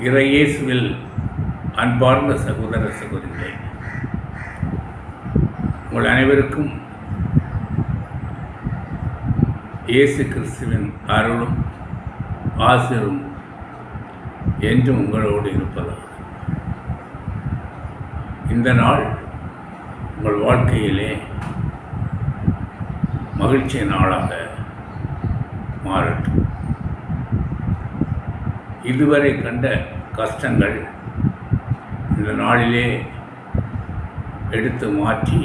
இறையேசுவில் அன்பார்ந்த சகோதர சகோதரிகளே, உங்கள் அனைவருக்கும் இயேசு கிறிஸ்துவின் அருளும் ஆசீரும் என்றும் உங்களோடு இருப்பதாக. இந்த நாள் உங்கள் வாழ்க்கையிலே மகிழ்ச்சி நாளாக மாறட்டும். இதுவரை கண்ட கஷ்டங்கள் இந்த நாளிலே எடுத்து மாற்றி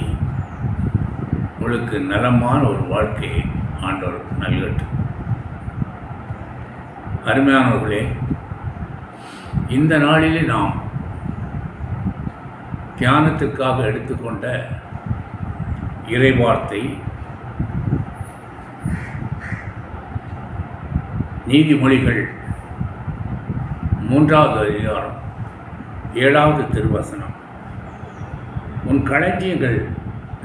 உங்களுக்கு நலமான ஒரு வாழ்க்கையை ஆண்டவர் நல்கட்டும். அருமையானவர்களே, இந்த நாளிலே நாம் தியானத்திற்காக எடுத்துக்கொண்ட இறைவார்த்தை நீதிமொழிகள் 3வது அதிகாரம் 7வது திருவசனம். உன் களஞ்சியங்கள்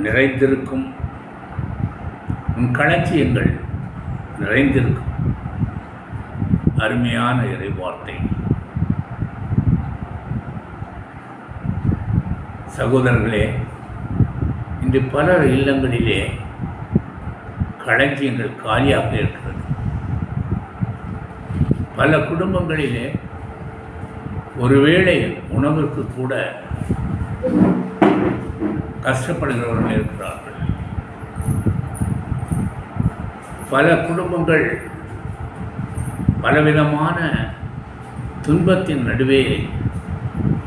நிறைந்திருக்கும், உன் களஞ்சியங்கள் நிறைந்திருக்கும். அருமையான இறைவார்த்தை. சகோதரர்களே, இன்று பலர் இல்லங்களிலே களஞ்சியங்கள் காலியாக இருக்கிறது. பல குடும்பங்களிலே ஒருவேளை உணவுக்கு கூட கஷ்டப்படுகிறவர்கள் இருக்கிறார்கள். பல குடும்பங்கள் பலவிதமான துன்பத்தின் நடுவே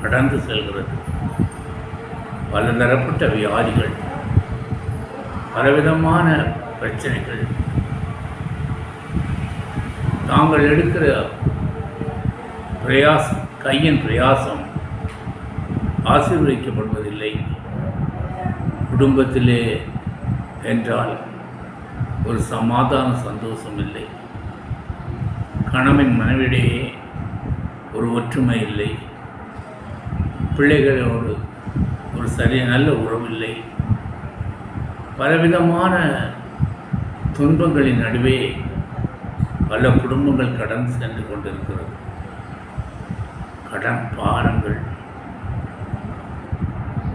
கடந்து செல்கிறது. பலதரப்பட்ட வியாதிகள், பலவிதமான பிரச்சனைகள், தாங்கள் எடுக்கிற பிரயாசம், கையின் பிரயாசம் ஆசீர்வதிக்கப்படுவதில்லை. குடும்பத்திலே என்றால் ஒரு சமாதான சந்தோஷம் இல்லை. கணவன் மனைவிடையே ஒரு ஒற்றுமை இல்லை. பிள்ளைகளோடு ஒரு நல்ல உறவில்லை. பலவிதமான துன்பங்களின் நடுவே பல குடும்பங்கள் கடந்து சென்று கொண்டிருக்கிறது. கடன் பாரங்கள்,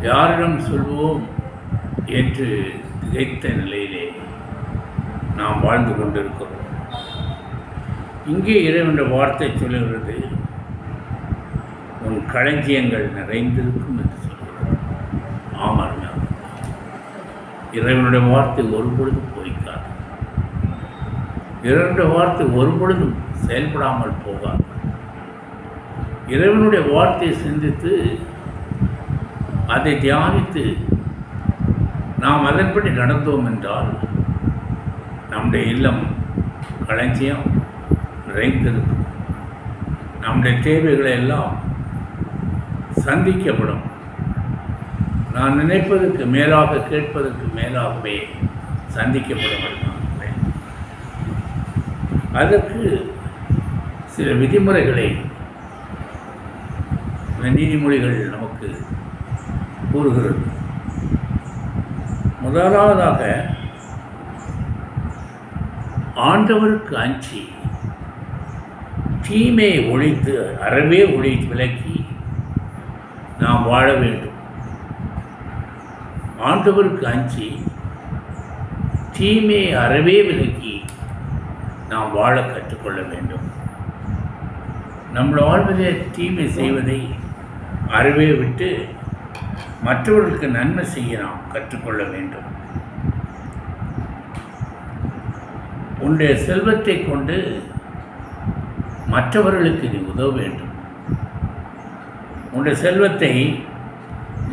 யாரிடம் சொல்வோம் என்று திகைத்த நிலையிலே நாம் வாழ்ந்து கொண்டிருக்கிறோம். இங்கே இறைவனுடைய வார்த்தை சொல்லுகிறது, உன் களஞ்சியங்கள் நிறைந்திருக்கும் என்று சொல்கிறது. ஆமாம், இறைவனுடைய வார்த்தை ஒருபொழுதும் பொய்க்காது. இறைவனுடைய வார்த்தை ஒருபொழுதும் செயல்படாமல் போகாது. இறைவனுடைய வார்த்தையை சிந்தித்து அதை தியானித்து நாம் அதன்படி நடந்தோம் என்றால் நம்முடைய இல்லம் களஞ்சியம் நிறைந்திருக்கும். நம்முடைய தேவைகளை எல்லாம் சந்திக்கப்படும். நான் நினைப்பதற்கு மேலாக, கேட்பதற்கு மேலாகவே சந்திக்கப்படும். அதற்கு சில விதிமுறைகளை நீதிமொழிகள் நமக்கு கூறுகிறது. முதலாவதாக, ஆண்டவருக்கு அஞ்சி தீமையை ஒழித்து அறவே விலக்கி நாம் வாழ வேண்டும். ஆண்டவருக்கு அஞ்சி தீமையை அறவே விலக்கி நாம் வாழ கற்றுக்கொள்ள வேண்டும். நம் வாழ்விலே தீமை செய்வதை அறவே விட்டு மற்றவர்களுக்கு நன்மை செய்ய நாம் கற்றுக்கொள்ள வேண்டும். உன்னுடைய செல்வத்தை கொண்டு மற்றவர்களுக்கு நீ உதவ வேண்டும். உன்னுடைய செல்வத்தை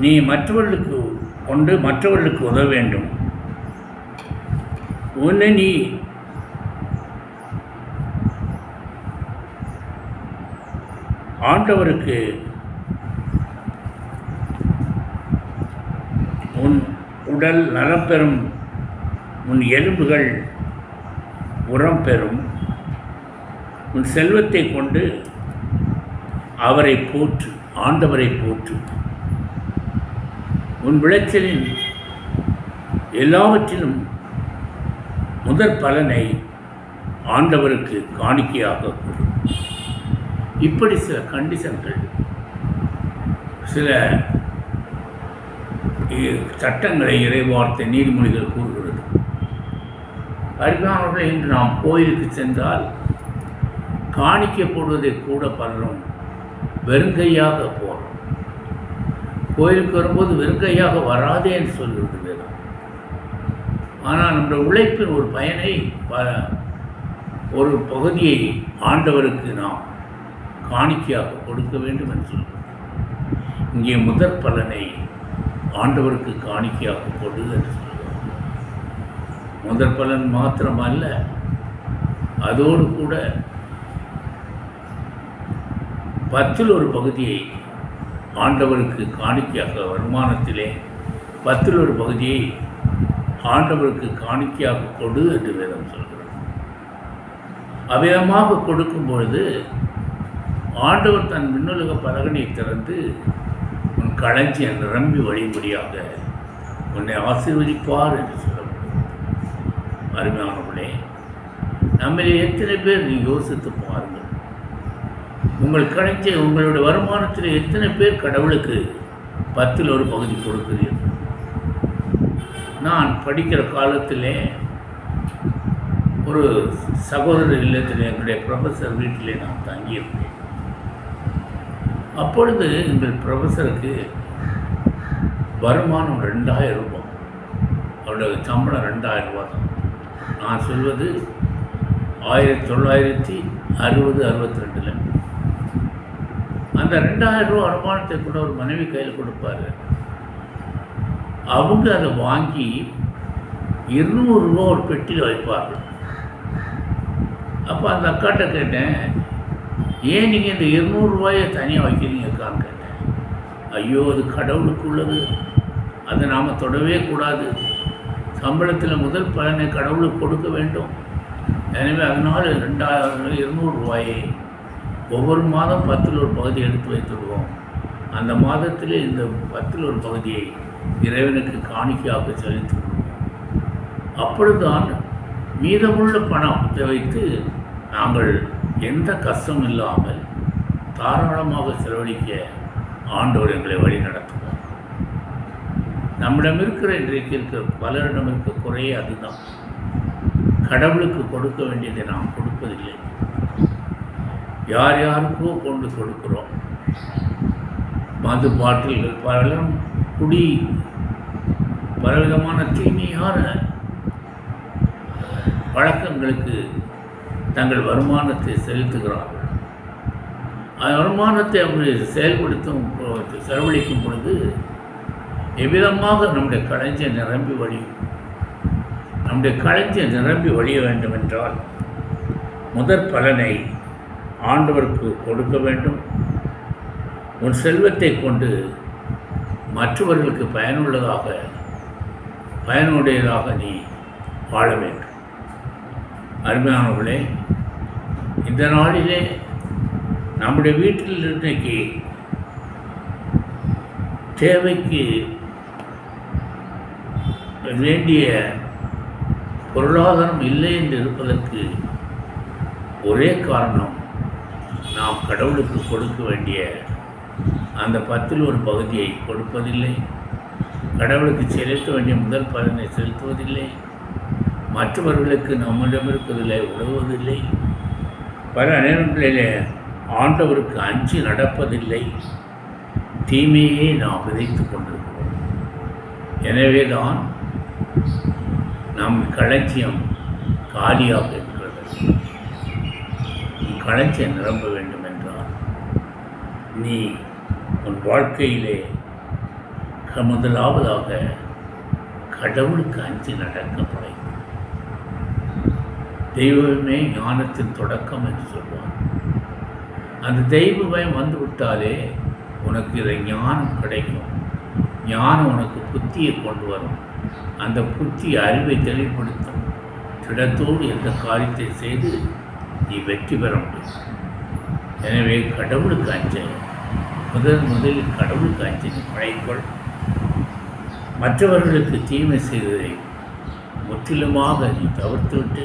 நீ மற்றவர்களுக்கு கொண்டு மற்றவர்களுக்கு உதவ வேண்டும். உன்னை நீ ஆண்டவருக்கு உன் உடல் நலம் பெறும், உன் எலும்புகள் உரம் பெறும். உன் செல்வத்தை கொண்டு அவரை போற்று, ஆண்டவரை போற்று. உன் விளைச்சலின் எல்லாவற்றிலும் முதற் பலனை ஆண்டவருக்கு காணிக்கையாக கொடு. இப்படி சில கண்டிஷன்கள், சில சட்டங்களை இறைவார்த்தை நீதிமொழிகள் கூறுகிறது. அருமையானவர்களே, இன்று நாம் கோயிலுக்கு சென்றால் காணிக்கை போடுவதை கூட பலரும் வெறுங்கையாக போகிறோம். கோயிலுக்கு வரும்போது வெறுங்கையாக வராதே என்று சொல்கிறது வேதம். ஆனால் நம்முடைய உழைப்பின் ஒரு பயனை, ஒரு பகுதியை ஆண்டவருக்கு நாம் காணிக்கையாக கொடுக்க வேண்டும் என்று சொல்கிறோம். இங்கே முதற் பலனை ஆண்டவருக்கு காணிக்கையாக கொடு என்று சொல்கிறோம். முதற் பலன் மாத்திரமல்ல, அதோடு கூட 10ல் ஒரு பகுதியை ஆண்டவருக்கு காணிக்கையாக, வருமானத்திலே 10ல் ஒரு பகுதியை ஆண்டவருக்கு காணிக்கையாக கொடு என்று வேதம் சொல்கிறது. அவ்விதமாக கொடுக்கும் பொழுது ஆண்டவர் தன் விண்ணுலக பலகனை திறந்து உன் களஞ்சியம் நிரம்பி வழிபடியாக உன்னை ஆசீர்வதிப்பார் என்று சொல்லப்படுகிறது. அருமையானவர்களே, நம்மளே எத்தனை பேர் நீ யோசித்து பாருங்கள். உங்கள் களஞ்சியம், உங்களுடைய வருமானத்தில் எத்தனை பேர் கடவுளுக்கு 10ல் ஒரு பகுதி கொடுக்கிறீர்கள்? நான் படிக்கிற காலத்திலே ஒரு சகோதரர் இல்லத்தில் எங்களுடைய ப்ரொஃபஸர் வீட்டிலே நான் தங்கியிருந்தேன். அப்பொழுது எங்கள் ப்ரொஃபஸருக்கு வருமானம் 2000 ரூபாய். அவருடைய சம்பளம் 2000 ரூபா தான். நான் சொல்வது 1960-62. அந்த 2000 ரூபா வருமானத்தை கூட ஒரு மனைவி கையில் கொடுப்பார். அவங்க அதை வாங்கி 200 ரூபா ஒரு பெட்டியில் வைப்பார்கள். அப்போ அந்த அக்காட்ட கேட்டேன், ஏன் நீங்கள் இந்த 200 ரூபாயை தனியாக வைக்கிறீங்கக்கான்னு கேட்டேன். ஐயோ, அது கடவுளுக்கு உள்ளது, அதை நாம் தொடவே கூடாது. சம்பளத்தில் முதல் பலனை கடவுளுக்கு கொடுக்க வேண்டும். எனவே அதனால் 200 ரூபாயை ஒவ்வொரு மாதம் 10ல் ஒரு பகுதி எடுத்து வைத்துடுவோம். அந்த மாதத்திலே இந்த 10ல் ஒரு பகுதியை இறைவனுக்கு காணிக்கையாக செலுத்திவிடுவோம். அப்பொழுதுதான் மீதமுள்ள பணத்தை வைத்து நாங்கள் எந்த கஷ்டம் இல்லாமல் தாராளமாக செலவழிக்க ஆண்டவர் எங்களை வழி நடத்துவார். நம்மிடம் இருக்கிற இன்றைக்கு இருக்கிற பலரிடம் இருக்க குறையே அதுதான். கடவுளுக்கு கொடுக்க வேண்டியதை நாம் கொடுப்பதில்லை. யார் யாருக்கோ கொண்டு கொடுக்கிறோம். மது பாட்டில்கள், பலரும் குடி, பலவிதமான தீமையான பழக்கங்களுக்கு தங்கள் வருமானத்தை செலுத்துகிறார்கள். அந்த வருமானத்தை அவர்கள் செலவழிக்கும் பொழுது எவ்விதமாக நம்முடைய களஞ்சியம் நிரம்பி வழியும். நம்முடைய களஞ்சியம் நிரம்பி வழிய வேண்டும் என்றால் முதற் பலனை ஆண்டவருக்கு கொடுக்க வேண்டும். உன் செல்வத்தை கொண்டு மற்றவர்களுக்கு பயனுடையதாக நீ வாழ வேண்டும். அருமையானவர்களே, இந்த நாளிலே நம்முடைய வீட்டில் இன்றைக்கு தேவைக்கு வேண்டிய பொருளாதாரம் இல்லை என்று இருப்பதற்கு ஒரே காரணம், நாம் கடவுளுக்கு கொடுக்க வேண்டிய அந்த 10ல் ஒரு பகுதியை கொடுப்பதில்லை. கடவுளுக்கு செலுத்த வேண்டிய முதல் பலனை செலுத்துவதில்லை. மற்றவர்களுக்கு நம்மிடம் இருப்பதில்லை, உதவுவதில்லை. பல நேரங்களிலே ஆண்டவருக்கு அஞ்சி நடப்பதில்லை. தீமையே நாம் விதைத்து கொண்டிருக்கிறோம். எனவே தான் நம் களஞ்சியம் காலியாக இருக்கிறது. களஞ்சியம் நிரம்ப வேண்டும் என்றால் நீ உன் வாழ்க்கையிலே முதலாவதாக கடவுளுக்கு அஞ்சி நடக்க பழகும். தெய்வமே ஞானத்தின் தொடக்கம் என்று சொல்வார். அந்த தெய்வ பயம் வந்து விட்டாலே உனக்கு இதை ஞானம் கிடைக்கும். ஞானம் உனக்கு புத்தியை கொண்டு வரும். அந்த புத்தி அறிவை தெளிவுபடுத்தும். திடத்தோடு எந்த காரியத்தை செய்து நீ வெற்றி பெற முடியும். எனவே கடவுளுக்கு அஞ்ச முதலில் கடவுளுக்கு அஞ்ச நீ பழகிக்கொள். மற்றவர்களுக்கு தீமை செய்வதை முற்றிலுமாக நீ தவிர்த்துவிட்டு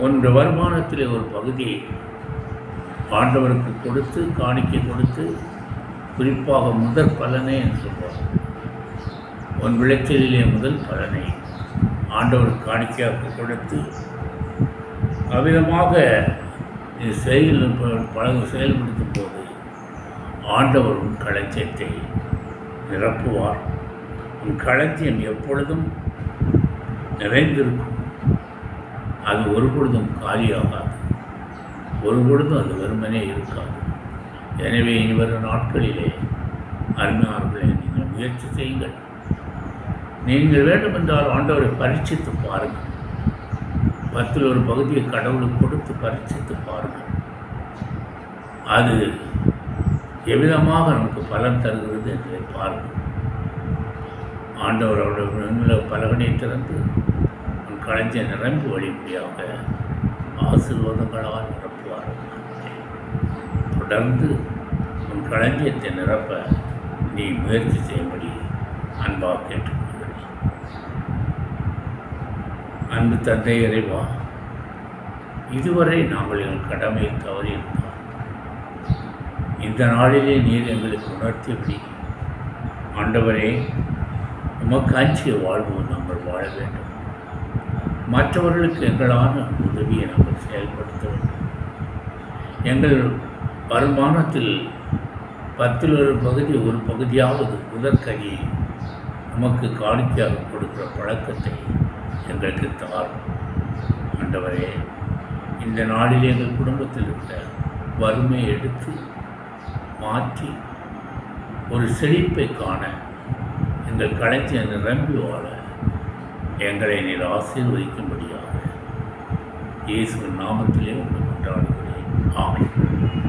உன்னுடைய வருமானத்தில் ஒரு பகுதியை ஆண்டவருக்கு கொடுத்து காணிக்கை கொடுத்து, குறிப்பாக முதற் பலனே என்று சொல்வார். உன் விளைச்சலிலே முதல் பலனை ஆண்டவருக்கு காணிக்கையாக கொடுத்து, அவ்விதமாக நீ செயல்படுத்தும் போது ஆண்டவர் உன் களஞ்சியத்தை நிரப்புவார். உன் களஞ்சியம் எப்பொழுதும் நிறைந்திருக்கும். அது ஒரு பொழுதும் காலியாகாது, ஒரு பொழுதும் அது வெறுமனே இருக்காது. எனவே இனி வரும் நாட்களிலே அருமையானவர்களே, நீங்கள் முயற்சி செய்யுங்கள். நீங்கள் வேண்டுமென்றால் ஆண்டவரை பரீட்சித்து பாருங்கள். 10ல் ஒரு பகுதியை கடவுளுக்கு கொடுத்து பரீட்சித்து பாருங்கள். அது எவ்விதமாக நமக்கு பலன் தருகிறது என்பதை பாருங்கள். ஆண்டவர் அவருடைய பலகனை திறந்து உன் களஞ்சிய நிரம்பி வழிபடியாக ஆசீர்வாதங்களால் நிரப்புவார். தொடர்ந்து உன் களஞ்சியத்தை நிரப்ப நீ முயற்சி செய்யும்படி அன்பாக கேட்டுக்கொள்கிறேன். அன்பு தந்தை இறைவா, இதுவரை நாங்கள் எங்கள் கடமையை தவறியிருந்தால் இந்த நாளிலே நீர் எங்களுக்கு உணர்த்தியபடி ஆண்டவரே, உமக்கு அஞ்சிய வாழ்வு நாங்கள் வாழ வேண்டும். மற்றவர்களுக்கு எங்களான உதவியை நாங்கள் செயல்படுத்த வேண்டும். எங்கள் வருமானத்தில் 10ல் ஒரு பகுதியாவது முதற்கனியை நமக்கு காணிக்கையாக கொடுக்கிற பழக்கத்தை எங்களுக்கு தாரும். ஆண்டவரே, இந்த நாளில் எங்கள் குடும்பத்தில் இருக்கிற வறுமையை எடுத்து மாற்றி ஒரு செழிப்பை காண எங்கள் களஞ்சிய நிரம்பி வாழ எங்களை நீர் ஆசீர்வதிக்கும்படியாக இயேசுவின் நாமத்திலே உங்களை கொண்டாடுகிறோம்.